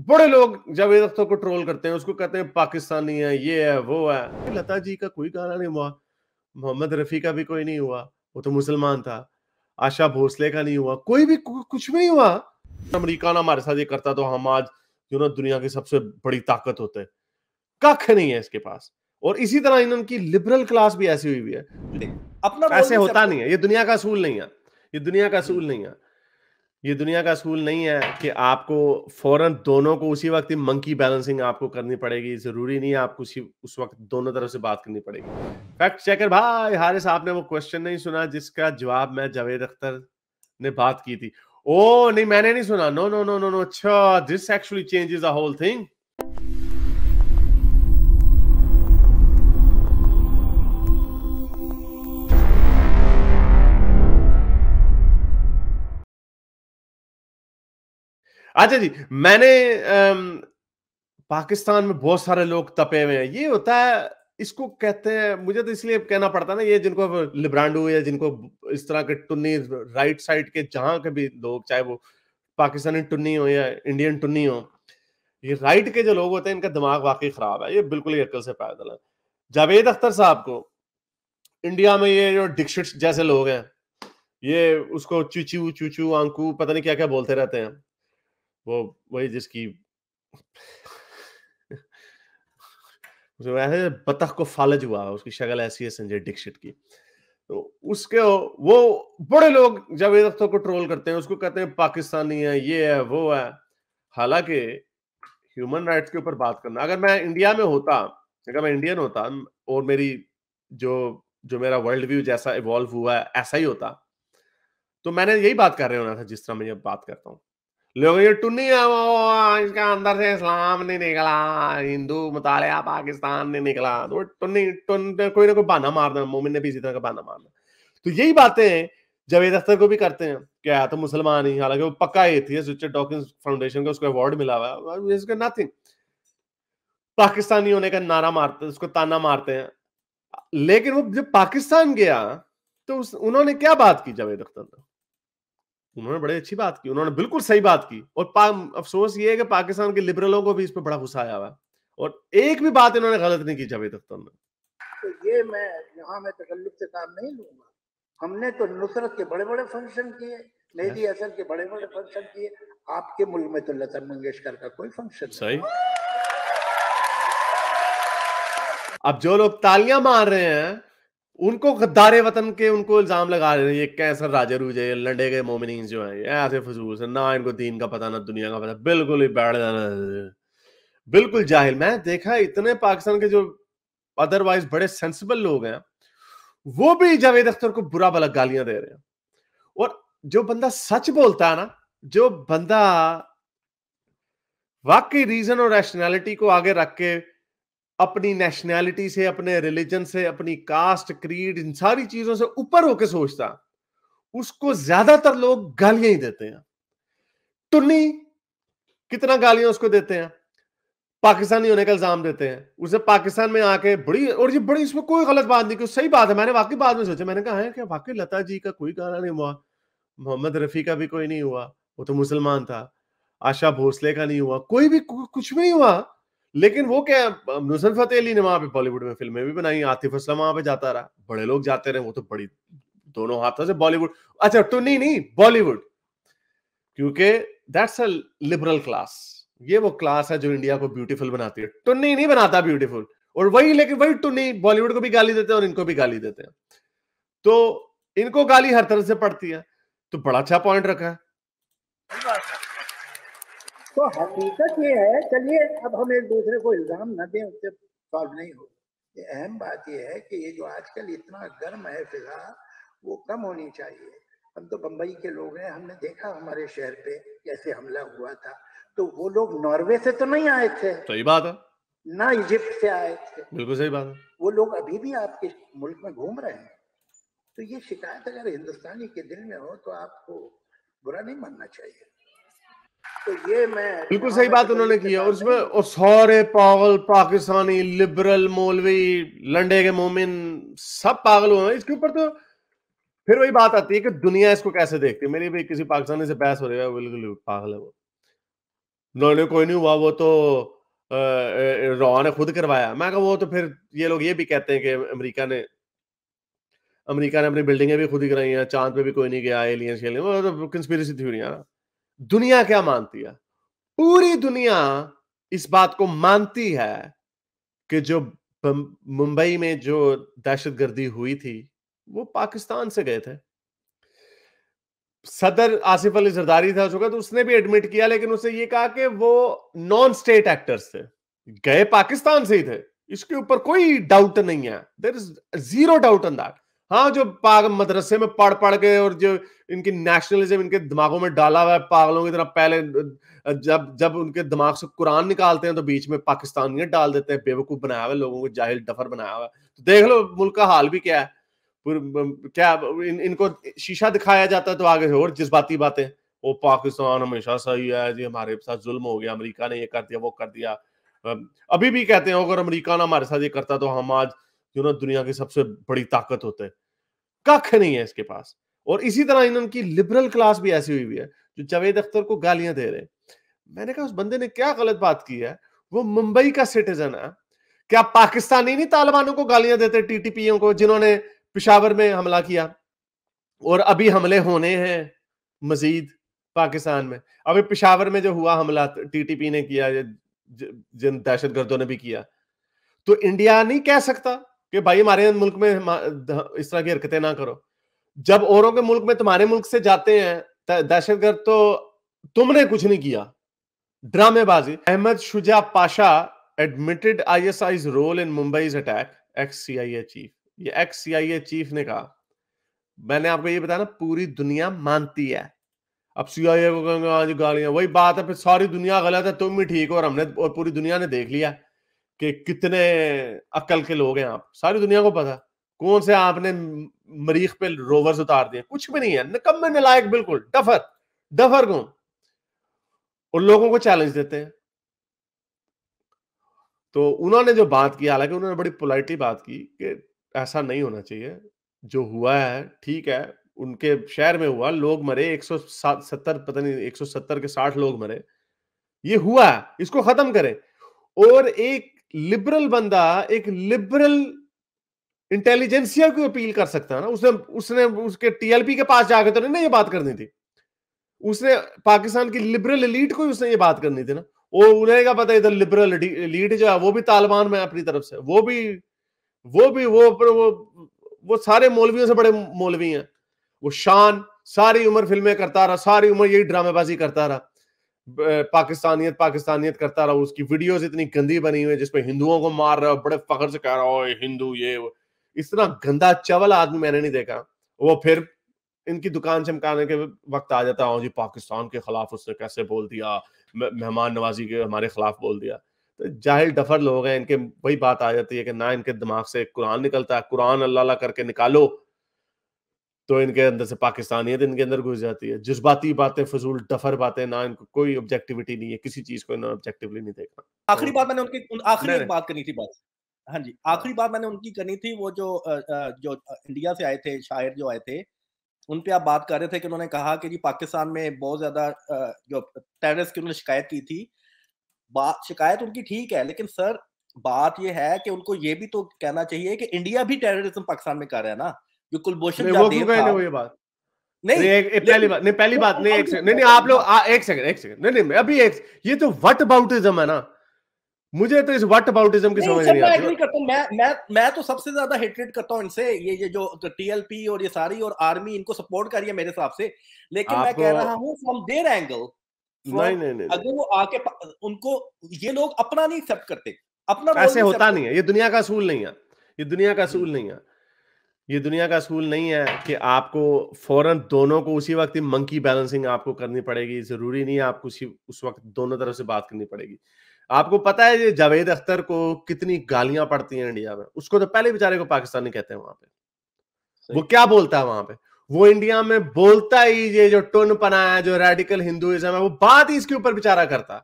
بڑے لوگ جاوید اختر کو ٹرول کرتے ہیں، اس کو کہتے ہیں پاکستانی ہے، یہ ہے وہ ہے. لتا جی کا کوئی گانا نہیں ہوا، محمد رفیع کا بھی کوئی نہیں ہوا، وہ تو مسلمان تھا. آشا بھوسلے کا نہیں ہوا، کوئی بھی کچھ بھی نہیں ہوا. امریکہ نہ ہمارے ساتھ یہ کرتا تو ہم آج دنیا کی سب سے بڑی طاقت ہوتے. کخ نہیں ہے اس کے پاس. اور اسی طرح ان کی لبرل کلاس بھی ایسی ہوئی ہے. اپنا ایسے ہوتا نہیں ہے، یہ دنیا کا اصول نہیں ہے. یہ دنیا کا اصول نہیں ہے. یہ دنیا کا اصول نہیں ہے کہ آپ کو فوراً دونوں کو اسی وقت منکی بیلنسنگ آپ کو کرنی پڑے گی. ضروری نہیں ہے آپ کو اس وقت دونوں طرف سے بات کرنی پڑے گی. فیکٹ چیکر بھائی حارث، آپ نے وہ کوشچن نہیں سنا جس کا جواب میں جاوید اختر نے بات کی تھی. او نہیں، میں نے نہیں سنا. نو نو نو نو نو. اچھا، this actually changes the whole thing. اچھا جی، میں نے پاکستان میں بہت سارے لوگ تپے ہوئے ہیں. یہ ہوتا ہے، اس کو کہتے ہیں، مجھے تو اس لیے کہنا پڑتا نا، یہ جن کو لبرانڈو یا جن کو اس طرح کے ٹنی رائٹ سائڈ کے جہاں کے بھی لوگ، چاہے وہ پاکستانی ٹنی ہو یا انڈین ٹنی ہو، یہ رائٹ کے جو لوگ ہوتے ہیں ان کا دماغ واقعی خراب ہے. یہ بالکل ہی عقل سے پیدل ہے. جاوید اختر صاحب کو انڈیا میں یہ جو ڈکشٹ جیسے لوگ ہیں، یہ اس کو چوچو چوچو آنکو پتہ نہیں کیا کیا بولتے رہتے ہیں. وہی جس کی ایسے بطخ کو فالج ہوا، اس کی شکل ایسی ہے سنجے ڈکشٹ کی. تو اس کے وہ بڑے لوگ جاوید اختر کو ٹرول کرتے ہیں، اس کو کہتے ہیں پاکستانی ہے، یہ ہے وہ ہے. حالانکہ ہیومن رائٹس کے اوپر بات کرنا، اگر میں انڈیا میں ہوتا، اگر میں انڈین ہوتا اور میری جو میرا ورلڈ ویو جیسا ایوالو ہوا ہے ایسا ہی ہوتا، تو میں نے یہی بات کر رہے ہونا تھا جس طرح میں یہ بات کرتا ہوں. لوگ یہ ٹنی ہے، اس کا اندر سے اسلام نہیں نکلا، ہندو مطالعہ پاکستان نہیں نکلا. تو ٹنی کوئی نہ کوئی بہانا مارنا، مومن نے بھی اسی طرح کا بہانا مارنا. تو یہی باتیں جاوید اختر کو بھی کرتے ہیں کہ تو مسلمان ہی، حالانکہ وہ پکا ایتھیسٹ. رچرڈ ڈاکنز فاؤنڈیشن کا اس کو ایوارڈ ملا ہوا ہے. اس کا نتھنگ. پاکستانی ہونے کا نعرہ مارتے، اس کو تانا مارتے ہیں. لیکن وہ جب پاکستان گیا تو انہوں نے کیا بات کی جاوید اختر نے؟ انہوں نے بڑی اچھی بات کی، انہوں نے بالکل صحیح بات کی. اور افسوس یہ ہے کہ پاکستان کے لبرلوں کو بھی اس پہ بڑا غصہ آیا ہوا ہے، اور ایک بھی بات انہوں نے غلط نہیں کی جاوید اختر نے. تو یہ میں یہاں میں تکلف سے کام نہیں لوں گا. ہم نے تو نصرت کے بڑے بڑے فنکشن کیے، مہدی حسن کے بڑے بڑے فنکشن کیے. آپ کے ملک میں تو لتا منگیشکر کا کوئی فنکشن صحیح. اب جو لوگ تالیاں مار رہے ہیں ان کو غدار وطن کے ان کو الزام لگا رہے ہیں، یہ کیسر راجے روجے لنڈے کے مومنین جو ہیں، یہ ایسے فضول سے، نہ ان کو دین کا پتہ نہ دنیا کا پتہ، بالکل ہی بیٹھ جانا، بالکل جاہل. میں دیکھا اتنے پاکستان کے جو ادروائز بڑے سینسیبل لوگ ہیں وہ بھی جاوید اختر کو برا بھلا گالیاں دے رہے ہیں. اور جو بندہ سچ بولتا ہے نا، جو بندہ واقعی ریزن اور ریشنالٹی کو آگے رکھ کے اپنی نیشنلٹی سے، اپنے ریلیجن سے، اپنی کاسٹ کریڈ ان ساری چیزوں سے اوپر ہو کے سوچتا، اس کو زیادہ تر لوگ گالیاں ہی دیتے ہیں. ٹنی کتنا گالیاں اس کو دیتے ہیں، پاکستانی ہونے کا الزام دیتے ہیں اسے. پاکستان میں آ کے بڑی، اور یہ بڑی اس میں کوئی غلط بات نہیں، کہ صحیح بات ہے. میں نے واقعی بعد میں سوچا، میں نے کہا ہے کہ واقعی لتا جی کا کوئی گانا نہیں ہوا، محمد رفیع کا بھی کوئی نہیں ہوا، وہ تو مسلمان تھا. آشا بھوسلے کا نہیں ہوا، کوئی بھی کچھ بھی نہیں ہوا. لیکن وہ کیا، نصرت فتح علی نے وہاں پہ بالی ووڈ میں فلمیں بھی بنائی، عاطف اسلم وہاں پہ جاتا رہا، بڑے لوگ جاتے رہے، وہ تو بڑی دونوں ہاتھوں سے بالی ووڈ. اچھا ٹنی نہیں، بالی ووڈ، کیونکہ دیٹس اے لبرل کلاس. یہ وہ کلاس ہے جو انڈیا کو بیوٹیفل بناتی ہے. ٹنی نہیں بناتا بیوٹیفل. اور وہی، لیکن وہی ٹنی بالی ووڈ کو بھی گالی دیتے ہیں اور ان کو بھی گالی دیتے ہیں. تو ان کو گالی ہر طرف سے پڑتی ہے. تو بڑا اچھا پوائنٹ رکھا ہے. تو حقیقت یہ ہے، چلیے اب ہم ایک دوسرے کو الزام نہ دیں، اس سے سالو نہیں ہو. یہ اہم بات یہ ہے کہ یہ جو آج کل اتنا گرم ہے فضا، وہ کم ہونی چاہیے. ہم تو بمبئی کے لوگ ہیں، ہم نے دیکھا ہمارے شہر پہ کیسے حملہ ہوا تھا. تو وہ لوگ ناروے سے تو نہیں آئے تھے، صحیح بات ہے، نہ ایجپٹ سے آئے تھے. بالکل صحیح بات ہے. وہ لوگ ابھی بھی آپ کے ملک میں گھوم رہے ہیں. تو یہ شکایت اگر ہندوستانی کے دل میں ہو تو آپ کو برا نہیں ماننا چاہیے. تو یہ میں بالکل صحیح بات انہوں نے کی ہے. اور اس میں اور سارے پاگل پاکستانی لبرل مولوی لنڈے کے مومن سب پاگل ہوئے ہیں اس کے اوپر. تو پھر وہی بات آتی ہے کہ دنیا اس کو کیسے دیکھتی ہے. میری بھی کسی پاکستانی سے بحث ہو رہی ہے، بالکل پاگل ہے وہ. نہیں کوئی نہیں ہوا, وہ تو روا نے خود کروایا. میں کہا وہ تو پھر یہ لوگ یہ بھی کہتے ہیں کہ امریکہ نے اپنی بلڈنگیں بھی خود ہی کرائی ہیں, چاند پہ بھی کوئی نہیں گیا, ایلینز شیلینز, وہ تو کنسپیریسی تھیوری ہے. دنیا کیا مانتی ہے؟ پوری دنیا اس بات کو مانتی ہے کہ جو ممبئی میں جو دہشت گردی ہوئی تھی وہ پاکستان سے گئے تھے. صدر آصف علی زرداری تھا تو اس نے بھی ایڈمٹ کیا, لیکن اس نے یہ کہا کہ وہ نان سٹیٹ ایکٹرز تھے, گئے پاکستان سے ہی تھے, اس کے اوپر کوئی ڈاؤٹ نہیں ہے. There is zero doubt on that. ہاں جو مدرسے میں پڑھ کے اور جو ان کی نیشنلزم ان کے دماغوں میں ڈالا ہوا ہے پاگلوں کی طرح, پہلے جب ان کے دماغ سے قرآن نکالتے ہیں تو بیچ میں پاکستانیت ڈال دیتے ہیں, بیوقوف بنایا ہوا ہے لوگوں کو, جاہل ڈفر بنایا ہوا ہے. تو دیکھ لو ملک کا حال بھی کیا ہے. کیا ان کو شیشہ دکھایا جاتا ہے تو آگے اور جذباتی باتیں, وہ پاکستان ہمیشہ صحیح ہے جی, ہمارے ساتھ ظلم ہو گیا, امریکہ نے یہ کر دیا وہ کر دیا. ابھی بھی کہتے ہیں اگر امریکہ نے ہمارے ساتھ یہ کرتا تو ہم آج دنیا کی سب سے بڑی طاقت ہوتے. کخ نہیں ہے اس کے پاس. اور اسی طرح ان کی لبرل کلاس بھی ایسی ہوئی ہے جو جاوید اختر کو گالیاں دے رہے. میں نے کہا اس بندے نے کیا غلط بات کی ہے, وہ ممبئی کا سٹیزن ہے, کیا پاکستانی نہیں طالبانوں کو گالیاں دیتے, ٹی ٹی پیوں کو, جنہوں نے پشاور میں حملہ کیا, اور ابھی حملے ہونے ہیں مزید پاکستان میں. ابھی پشاور میں جو ہوا حملہ ٹی ٹی پی نے کیا, جن دہشت گردوں نے بھی کیا, تو انڈیا نہیں کہہ سکتا کہ بھائی ہمارے ملک میں اس طرح کی حرکتیں نہ کرو. جب اوروں کے ملک میں تمہارے ملک سے جاتے ہیں دہشت گرد تو تم نے کچھ نہیں کیا, ڈرامے بازی. Ahmed Shuja Pasha admitted ISI's role in Mumbai's attack, ex C I A chief. یہ ex C I A chief نے کہا. میں نے آپ کو یہ بتایا نا پوری دنیا مانتی ہے. اب سی آئی اے کو کہیں گے ہاں جی گالیاں, وہی بات ہے, پھر ساری دنیا غلط ہے, تم بھی ٹھیک ہو, اور ہم نے اور پوری دنیا نے دیکھ لیا کہ کتنے عقل کے لوگ ہیں آپ. ساری دنیا کو پتا کون سے آپ نے مریخ پہ روورز اتار دیے, کچھ بھی نہیں ہے, نکمے نلائق بالکل, ڈفر کون, اور لوگوں کو چیلنج دیتے ہیں. تو انہوں نے جو بات کی, حالانکہ انہوں نے بڑی پولائٹلی بات کی کہ ایسا نہیں ہونا چاہیے, جو ہوا ہے ٹھیک ہے, ان کے شہر میں ہوا, لوگ مرے 170 پتہ نہیں 170 کے 60 لوگ مرے, یہ ہوا ہے, اس کو ختم کریں. اور ایک لبرل بندہ ایک لبرل انٹیلیجنسیا کو اپیل کر سکتا ہے نا, اس نے اس کے ٹی ایل پی کے پاس جا کے تو نہیں نا یہ بات کرنی تھی, اس نے پاکستان کی لبرل ایلیٹ کو اس نے یہ بات کرنی تھی نا. وہ انہیں کا پتا ادھر لبرل ایلیٹ جو ہے وہ بھی طالبان میں اپنی طرف سے, وہ سارے مولویوں سے بڑے مولوی ہیں. وہ شان ساری عمر فلمیں کرتا رہا, ساری عمر یہی ڈرامے بازی کرتا رہا, پاکستانیت کرتا رہا. اس کی ویڈیوز اتنی گندی بنی ہوئی جس پہ ہندوؤں کو مار رہا ہے, بڑے فخر سے کہہ رہا ہے ہندو یہ وہ. اس طرح گندا چول آدمی میں نے نہیں دیکھا. وہ پھر ان کی دکان چمکانے کے وقت آ جاتا ہے جی پاکستان کے خلاف اس نے کیسے بول دیا, مہمان نوازی کے ہمارے خلاف بول دیا. تو جاہل ڈفر لوگ ہیں, ان کے وہی بات آ جاتی ہے کہ نہ ان کے دماغ سے قرآن نکلتا ہے, قرآن اللہ اللہ کر کے نکالو تو ان کے اندر سے پاکستانیت ان کے اندر گھس جاتی ہے. جذباتی باتیں, فضول ڈفر باتیں, نہ ان کو کوئی آبجیکٹیوٹی نہیں ہے, کسی چیز کو انہوں نے آبجیکٹیولی نہیں دیکھنا. آخری بات میں نے ان کی آخری ایک بات کرنی تھی بس, ہاں جی آخری بات میں نے ان کی کرنی تھی. وہ جو انڈیا سے آئے تھے شاعر جو آئے تھے, ان پہ آپ بات کر رہے تھے کہ انہوں نے کہا کہ جی پاکستان میں بہت زیادہ جو ٹیررسٹ کی انہوں نے شکایت کی تھی. شکایت ان کی ٹھیک ہے, لیکن سر بات یہ ہے کہ ان کو یہ بھی تو کہنا چاہیے کہ انڈیا بھی ٹیررزم پاکستان میں کر رہا ہے نا. جو کلبھوشن جادیو تھا, وہ یہ بات نہیں پہلی بات نہیں آپ لوگ ایک سیکنڈ نہیں ابھی یہ تو وٹ اباؤٹزم ہے نا. مجھے تو اس وٹ اباؤٹزم کی سمجھ نہیں آتی. میں تو سب سے زیادہ ہیٹریٹ کرتا ہوں ان سے, یہ جو ٹی ایل پی اور یہ ساری اور آرمی ان کو سپورٹ کریے میرے حساب سے. لیکن میں کہہ رہا ہوں فرام دیئر اینگل, اگر وہ آ کے ان کو یہ لوگ اپنا نہیں ایکسپٹ کرتے, اپنا ایسے ہوتا نہیں ہے. یہ دنیا کا اصول نہیں ہے, یہ دنیا کا اصول نہیں ہے, یہ دنیا کا اصول نہیں ہے کہ آپ کو فوراً دونوں کو اسی وقت منکی بیلنسنگ آپ کو کرنی پڑے گی. ضروری نہیں ہے آپ کو اس وقت دونوں طرف سے بات کرنی پڑے گی. آپ کو پتا ہے یہ جاوید اختر کو کتنی گالیاں پڑتی ہیں انڈیا میں, اس کو تو پہلے بیچارے کو پاکستانی کہتے ہیں وہاں پہ. وہ کیا بولتا ہے وہاں پہ, وہ انڈیا میں بولتا ہی یہ جو ٹن پنا ہے, جو ریڈیکل ہندوازم ہے, وہ بات ہی اس کے اوپر بیچارہ کرتا,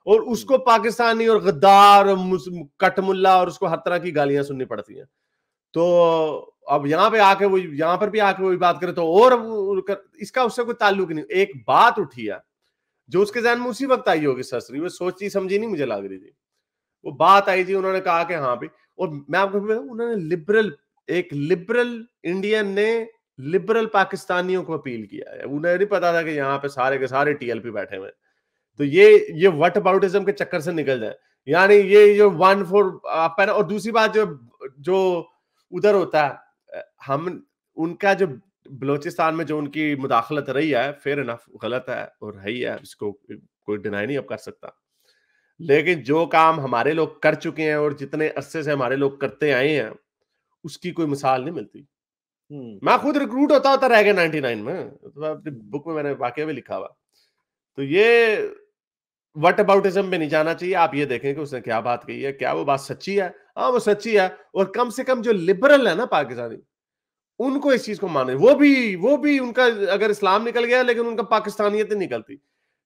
اور اس کو پاکستانی اور غدار کٹ ملا اور اس کو ہر طرح کی گالیاں سننی پڑتی ہیں. تو اب یہاں پہ آ کے وہ یہاں پر بھی آ کے وہی بات کرے تو اور اس کا اس سے کوئی تعلق نہیں. ایک بات اٹھی ہے جو اس کے ذہن میں اسی وقت آئی ہوگی سسری, وہ سوچی سمجھی نہیں مجھے لگ رہی تھی, وہ بات آئی تھی, انہوں نے کہا کہ ہاں بھی. اور میں آپ کو انہوں نے ایک لبرل انڈین نے لبرل پاکستانیوں کو اپیل کیا ہے, انہیں نہیں پتا تھا کہ یہاں پہ سارے کے سارے ٹی ایل پی بیٹھے ہوئے, تو یہ وٹ اباؤٹزم کے چکر سے نکل جائے. یعنی یہ جو 1-4 اور دوسری بات جو ادھر ہوتا ہے, ہم ان کا جو بلوچستان میں جو ان کی مداخلت رہی ہے فیئر انف غلط ہے اور ہے, اس کو کوئی ڈینائی نہیں اب کر سکتا, لیکن جو کام ہمارے لوگ کر چکے ہیں اور جتنے عرصے سے ہمارے لوگ کرتے آئے ہیں اس کی کوئی مثال نہیں ملتی. میں خود ریکروٹ ہوتا رہ گیا 99 میں, اپنی بک میں نے واقعہ بھی لکھا ہوا. تو یہ وٹ اباؤٹزم میں نہیں جانا چاہیے. آپ یہ دیکھیں کہ اس نے کیا بات کہی ہے, کیا وہ بات سچی ہے؟ ہاں وہ سچی ہے, اور کم سے کم جو لبرل ہے نا پاکستانی, ان کو اس چیز کو مانے. وہ بھی ان کا اگر اسلام نکل گیا لیکن ان کا پاکستانیت نہیں نکلتی.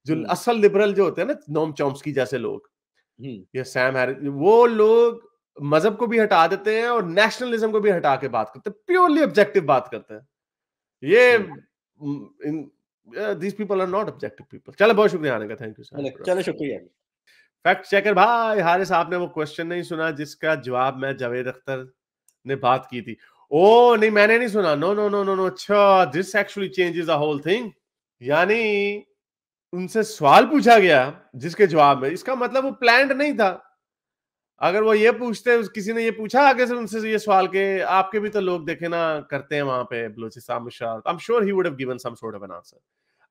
جو اصل لبرل جو ہوتے ہیں نا, نوم چومسکی جیسے لوگ یا سیم ہیرس, وہ لوگ مذہب کو بھی ہٹا دیتے ہیں اور نیشنلزم کو بھی ہٹا کے بات کرتے ہیں, پیورلی آبجیکٹو بات کرتے ہیں. یہ these people are not objective people. چلے بہت شکریہ آنے کا, تھینک یو سر. چلے شکریہ. فیکٹ چیکر بھائی حارث, آپ نے وہ کوشچن نہیں سنا جس کا جواب میں جاوید اختر نے بات کی تھی. او نہیں, میں نے نہیں سنا. نو نو نو نو نو. اچھا, this actually changes the whole thing. یعنی ان سے سوال پوچھا گیا جس کے جواب میں, اس کا مطلب وہ پلانڈ نہیں تھا. اگر وہ یہ پوچھتے, کسی نے یہ پوچھا آگے سے ان سے یہ سوال کہ آپ کے بھی تو لوگ دیکھے نا کرتے ہیں وہاں پہ بلوچستان میں شاہ, I'm sure he would have given some sort of an answer.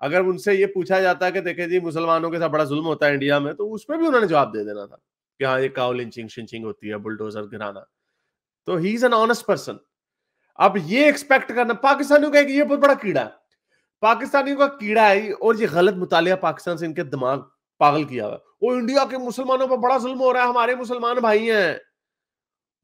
اگر ان سے یہ پوچھا جاتا کہ دیکھیں جی مسلمانوں کے ساتھ بڑا ظلم ہوتا ہے انڈیا میں, تو اس پہ بھی انہوں نے جواب دے دینا تھا کہ ہاں یہ کاؤ لنچنگ شنچنگ ہوتی ہے, بلڈوزر گرانا. تو he is an honest person. اب یہ ایکسپیکٹ کرنا پاکستانیوں کا یہ بہت بڑا کیڑا ہے, پاکستانیوں کا کیڑا ہے, اور یہ غلط مطالعہ پاکستان سے ان کے دماغ پاگل کیا ہوا ہے. وہ انڈیا کے مسلمانوں پر بڑا ظلم ہو رہا ہے, ہمارے مسلمان بھائی ہیں.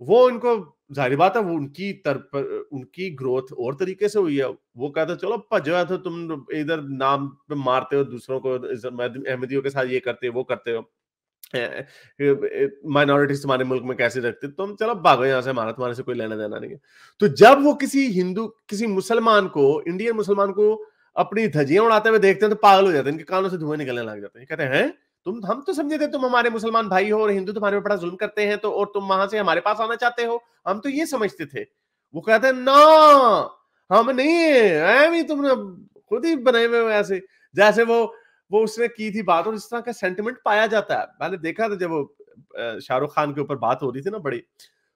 وہ ان کو ظاہر بات ہے وہ ان کی گروتھ اور طریقے سے ہوئی ہے. وہ کہتے چلو جو ہے تو تم ادھر نام پہ مارتے ہو دوسروں کو, احمدیوں کے ساتھ یہ کرتے ہو وہ کرتے ہو, مائنورٹیز تمہارے ملک میں کیسے رکھتے, تم چلو بھاگو یہاں سے, ہمارا تمہارے سے کوئی لینا دینا نہیں ہے. تو جب وہ کسی مسلمان کو, انڈین مسلمان کو اپنی دھجیاں اڑاتے ہوئے دیکھتے ہیں تو پاگل ہو جاتے ہیں, ان کے کانوں سے دھوئیں نکلنے لگ جاتے ہیں. کہتے ہیں ہم تو سمجھے تھے تم ہمارے مسلمان بھائی ہو اور ہندو تمہارے پر بڑا ظلم کرتے ہیں, تو اور تم وہاں سے ہمارے پاس آنا چاہتے ہو, ہم تو یہ سمجھتے تھے. وہ کہتے ہیں نا ہم نہیں, تم نے خود ہی بنائے ہوئے ایسے, جیسے وہ اس نے کی تھی بات, اور اس طرح کا سینٹیمنٹ پایا جاتا ہے. میں نے دیکھا تھا جب وہ شاہ رخ خان کے اوپر بات ہو رہی تھی نا,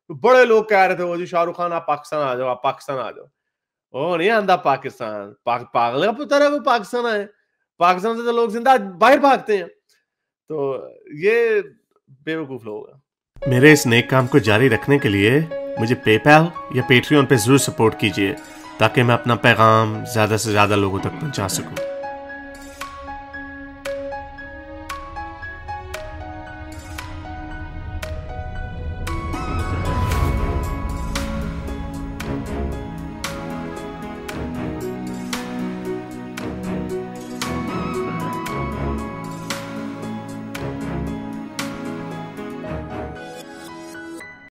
بڑے لوگ کہہ رہے تھے وہ جی شاہ رخ خان آپ پاکستان آ جاؤ, آپ پاکستان آ جاؤ. او نہیں آندا پاکستان, پاگل کا پتر ہے وہ پاکستان آئے, پاکستان سے تو لوگ زندہ باہر بھاگتے ہیں. تو یہ بیوقوف لوگ ہیں. میرے اس نیک کام کو جاری رکھنے کے لیے مجھے پے پیل یا پیٹریون پہ ضرور سپورٹ کیجیے تاکہ میں اپنا پیغام زیادہ سے زیادہ لوگوں تک پہنچا سکوں.